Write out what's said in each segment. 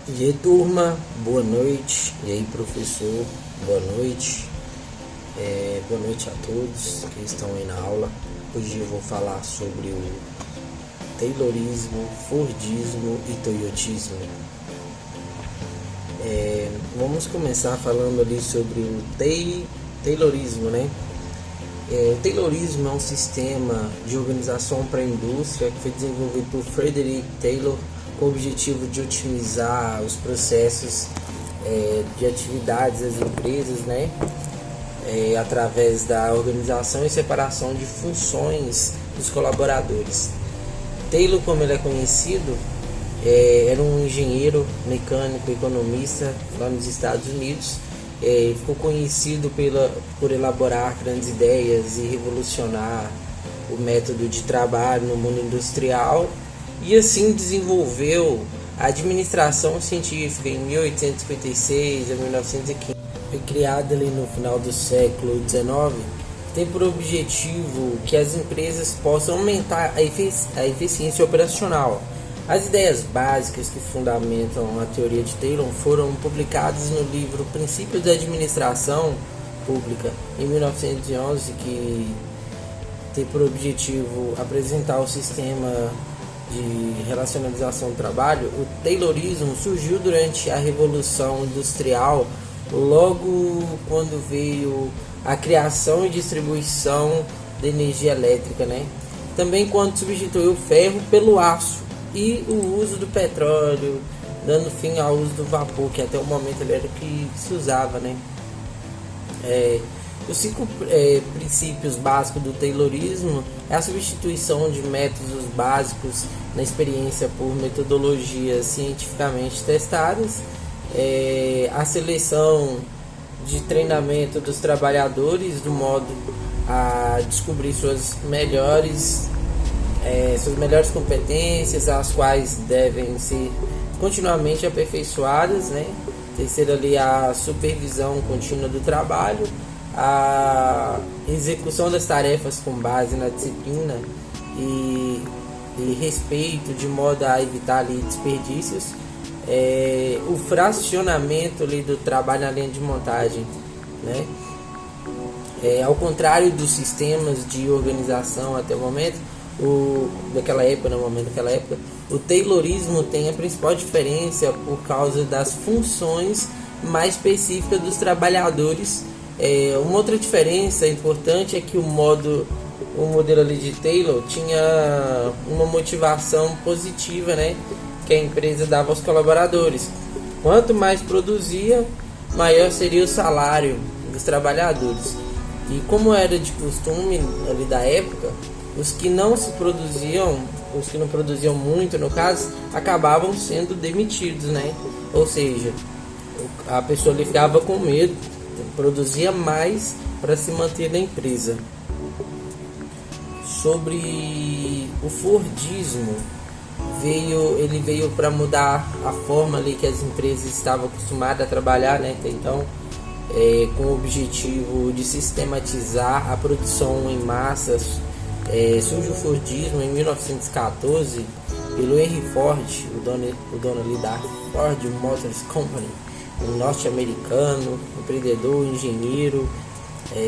E aí, turma, boa noite. E aí, professor, boa noite. Boa noite a todos que estão aí na aula. Hoje eu vou falar sobre o Taylorismo, Fordismo e Toyotismo. Vamos começar falando ali sobre o Taylorismo, né? O Taylorismo é um sistema de organização para a indústria que foi desenvolvido por Frederick Taylor com o objetivo de otimizar os processos de atividades das empresas, né? Através da organização e separação de funções dos colaboradores. Taylor, como ele é conhecido, era um engenheiro mecânico, economista lá nos Estados Unidos. Ficou conhecido por elaborar grandes ideias e revolucionar o método de trabalho no mundo industrial, e assim desenvolveu a administração científica em 1856 a 1915. Foi criada ali no final do século XIX, tem por objetivo que as empresas possam aumentar a eficiência operacional. As ideias básicas que fundamentam a teoria de Taylor foram publicadas no livro Princípios da Administração Pública, em 1911, que tem por objetivo apresentar o sistema de racionalização do trabalho. O Taylorismo surgiu durante a Revolução Industrial, logo quando veio a criação e distribuição de energia elétrica, né? Também quando substituiu o ferro pelo aço e o uso do petróleo, dando fim ao uso do vapor, que até o momento ele era o que se usava, né? Os 5 princípios básicos do Taylorismo é a substituição de métodos básicos na experiência por metodologias cientificamente testadas, a seleção de treinamento dos trabalhadores do modo a descobrir suas melhores competências, as quais devem ser continuamente aperfeiçoadas, né? Terceiro ali, a supervisão contínua do trabalho, a execução das tarefas com base na disciplina e respeito, de modo a evitar ali desperdícios, o fracionamento ali do trabalho na linha de montagem, né? Ao contrário dos sistemas de organização até o momento, daquela época, o Taylorismo tem a principal diferença por causa das funções mais específicas dos trabalhadores. Uma outra diferença importante é que o modelo ali de Taylor tinha uma motivação positiva, né, que a empresa dava aos colaboradores. Quanto mais produzia, maior seria o salário dos trabalhadores. E como era de costume ali da época, os que não produziam muito, no caso, acabavam sendo demitidos, né? Ou seja, a pessoa ali ficava com medo, produzia mais para se manter na empresa. Sobre o Fordismo, ele veio para mudar a forma ali que as empresas estavam acostumadas a trabalhar, né? Então, com o objetivo de sistematizar a produção em massas. Surge o Fordismo em 1914 pelo Henry Ford, o dono ali da Ford Motors Company, um norte-americano, empreendedor, engenheiro,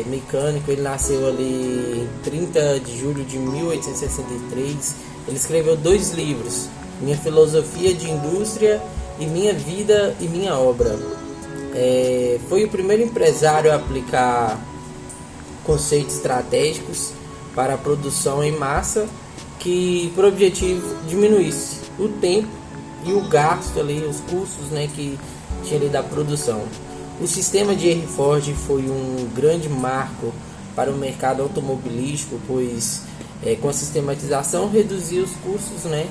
mecânico. Ele nasceu ali em 30 de julho de 1863. Ele escreveu 2 livros, Minha Filosofia de Indústria e Minha Vida e Minha Obra. Foi o primeiro empresário a aplicar conceitos estratégicos para a produção em massa, que por objetivo diminuísse o tempo e o gasto ali, os custos, né, que tinha ali da produção. O sistema de Henry Ford foi um grande marco para o mercado automobilístico, pois com a sistematização reduzia os custos, né,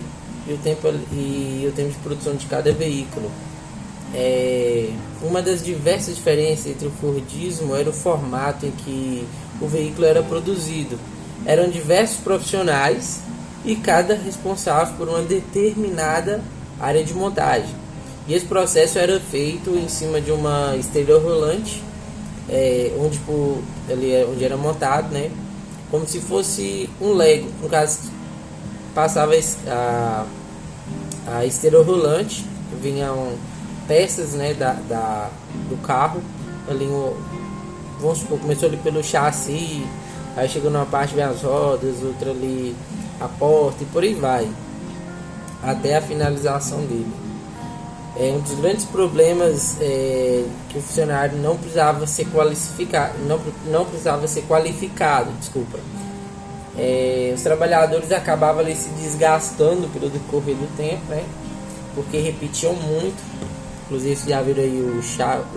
e o tempo de produção de cada veículo. Uma das diversas diferenças entre o Fordismo era o formato em que o veículo era produzido. Eram diversos profissionais e cada responsável por uma determinada área de montagem. E esse processo era feito em cima de uma esteira rolante, onde era montado, né, como se fosse um Lego. No caso, passava a esteira rolante, vinha peças, né, do carro. Ali, vamos supor, começou ali pelo chassi, aí chegou numa parte vem as rodas, outra ali a porta e por aí vai, até a finalização dele. Um dos grandes problemas que o funcionário não precisava ser qualificado, desculpa. Os trabalhadores acabavam ali se desgastando pelo decorrer do tempo, né? Porque repetiam muito. Inclusive, vocês já viram aí o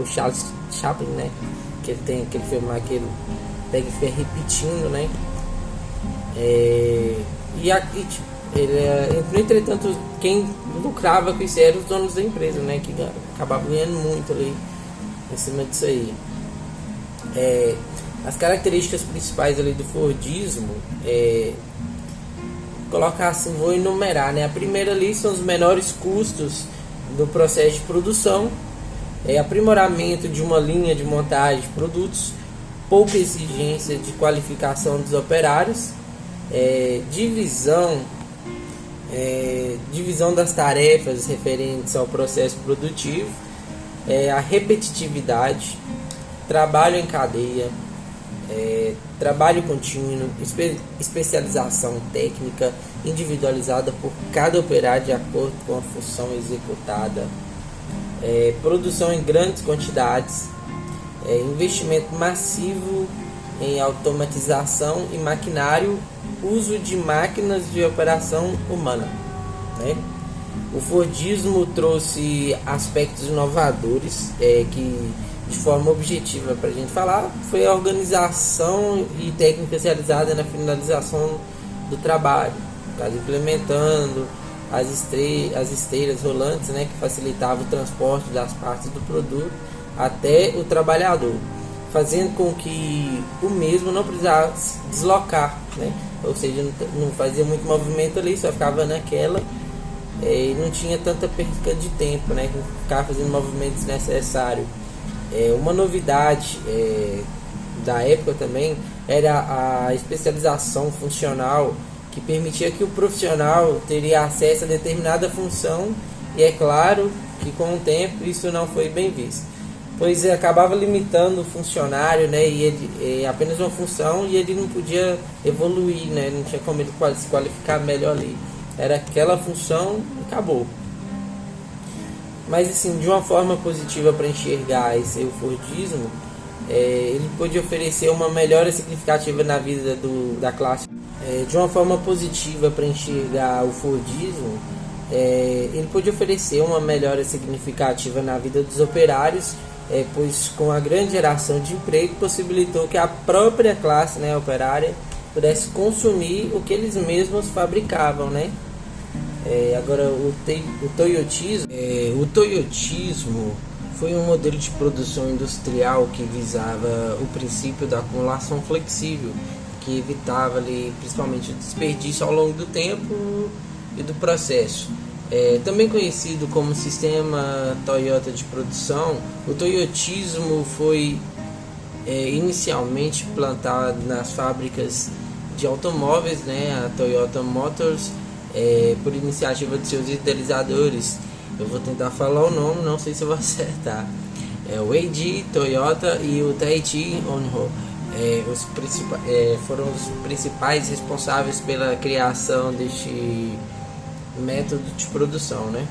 Charles Chaplin, né? Que ele tem aquele filme lá que ele pega e fica repetindo, né? E aqui, tipo, no entretanto, quem lucrava com isso eram os donos da empresa, né? Que acabavam ganhando muito ali em cima disso aí. As características principais ali do Fordismo, colocar assim, vou enumerar, né? A primeira ali são os menores custos do processo de produção, aprimoramento de uma linha de montagem de produtos, pouca exigência de qualificação dos operários, divisão das tarefas referentes ao processo produtivo, a repetitividade, trabalho em cadeia, trabalho contínuo, especialização técnica individualizada por cada operário de acordo com a função executada, produção em grandes quantidades, investimento massivo em automatização e maquinário, uso de máquinas de operação humana, né? O Fordismo trouxe aspectos inovadores que, de forma objetiva para a gente falar, foi a organização e técnica especializada na finalização do trabalho, implementando as esteiras rolantes, né, que facilitavam o transporte das partes do produto até o trabalhador, fazendo com que o mesmo não precisasse deslocar, né? Ou seja, não fazia muito movimento ali, só ficava naquela e não tinha tanta perda de tempo, né? Ficava fazendo movimentos necessários. Uma novidade da época também era a especialização funcional, que permitia que o profissional teria acesso a determinada função, e é claro que com o tempo isso não foi bem visto, pois acabava limitando o funcionário, né, e ele apenas uma função, e ele não podia evoluir, né, não tinha como ele se qualificar melhor ali, era aquela função e acabou. Mas assim, de uma forma positiva para enxergar esse Fordismo, ele pôde oferecer uma melhora significativa na vida da classe. De uma forma positiva para enxergar o Fordismo, ele pôde oferecer uma melhora significativa na vida dos operários, pois com a grande geração de emprego possibilitou que a própria classe, né, operária, pudesse consumir o que eles mesmos fabricavam, né? Agora o toyotismo foi um modelo de produção industrial que visava o princípio da acumulação flexível, que evitava ali, principalmente o desperdício ao longo do tempo e do processo. Também conhecido como sistema Toyota de produção, o toyotismo foi inicialmente plantado nas fábricas de automóveis, né, a Toyota Motors, por iniciativa de seus idealizadores. Eu vou tentar falar o nome, não sei se eu vou acertar. O Eiji Toyota e o Taiichi Honho foram os principais responsáveis pela criação deste método de produção, né?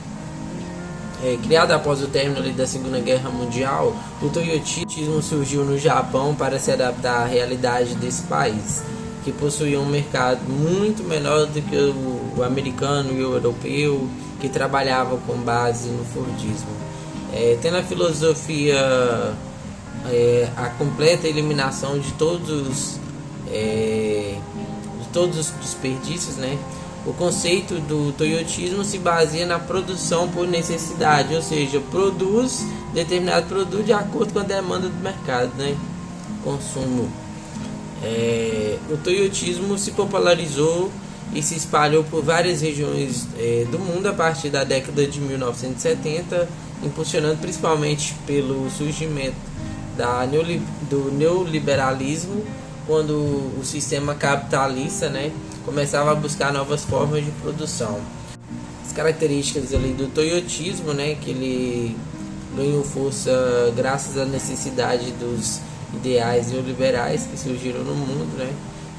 Criado após o término da Segunda Guerra Mundial, o toyotismo surgiu no Japão para se adaptar à realidade desse país, que possuía um mercado muito menor do que o americano e o europeu, que trabalhavam com base no Fordismo. Tendo a filosofia a completa eliminação de todos os desperdícios, né? O conceito do toyotismo se baseia na produção por necessidade, ou seja, produz determinado produto de acordo com a demanda do mercado, né? Consumo. O toyotismo se popularizou e se espalhou por várias regiões do mundo a partir da década de 1970, impulsionando principalmente pelo surgimento do neoliberalismo, quando o sistema capitalista, né, começava a buscar novas formas de produção. As características ali do toyotismo, né, que ele ganhou força graças à necessidade dos ideais neoliberais que surgiram no mundo, né?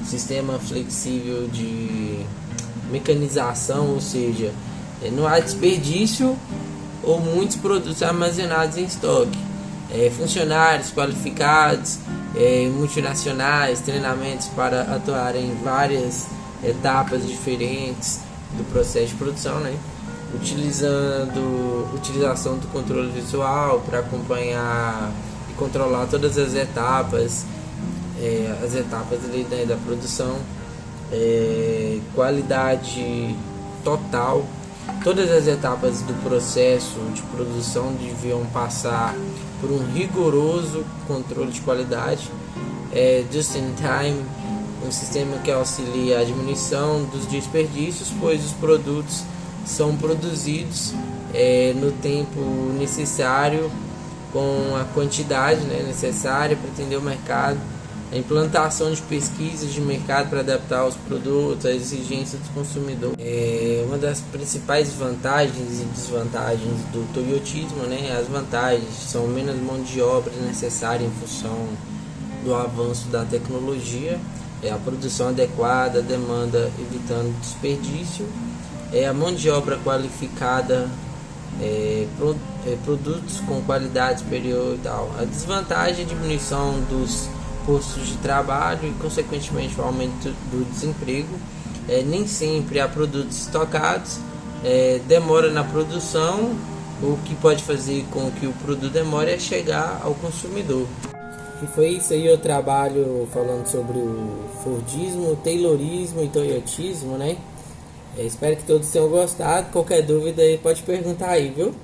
Sistema flexível de mecanização, ou seja, não há desperdício ou muitos produtos armazenados em estoque. Funcionários qualificados, multinacionais, treinamentos para atuar em várias etapas diferentes do processo de produção, né? Utilização do controle visual para acompanhar e controlar todas as etapas ali, né, da produção, qualidade total. Todas as etapas do processo de produção deviam passar por um rigoroso controle de qualidade. Just in time, um sistema que auxilia a diminuição dos desperdícios, pois os produtos são produzidos no tempo necessário, com a quantidade, né, necessária para atender o mercado. A implantação de pesquisas de mercado para adaptar os produtos às exigências do consumidor. Uma das principais vantagens e desvantagens do toyotismo, né? As vantagens são menos mão de obra necessária em função do avanço da tecnologia, a produção adequada, a demanda evitando desperdício, a mão de obra qualificada, produtos com qualidade superior e tal. A desvantagem é a diminuição dos postos de trabalho e consequentemente o aumento do desemprego. Nem sempre há produtos estocados, demora na produção, o que pode fazer com que o produto demore a chegar ao consumidor. E foi isso aí o trabalho falando sobre o Fordismo, o Taylorismo e Toyotismo, né? Espero que todos tenham gostado. Qualquer dúvida aí pode perguntar aí, viu?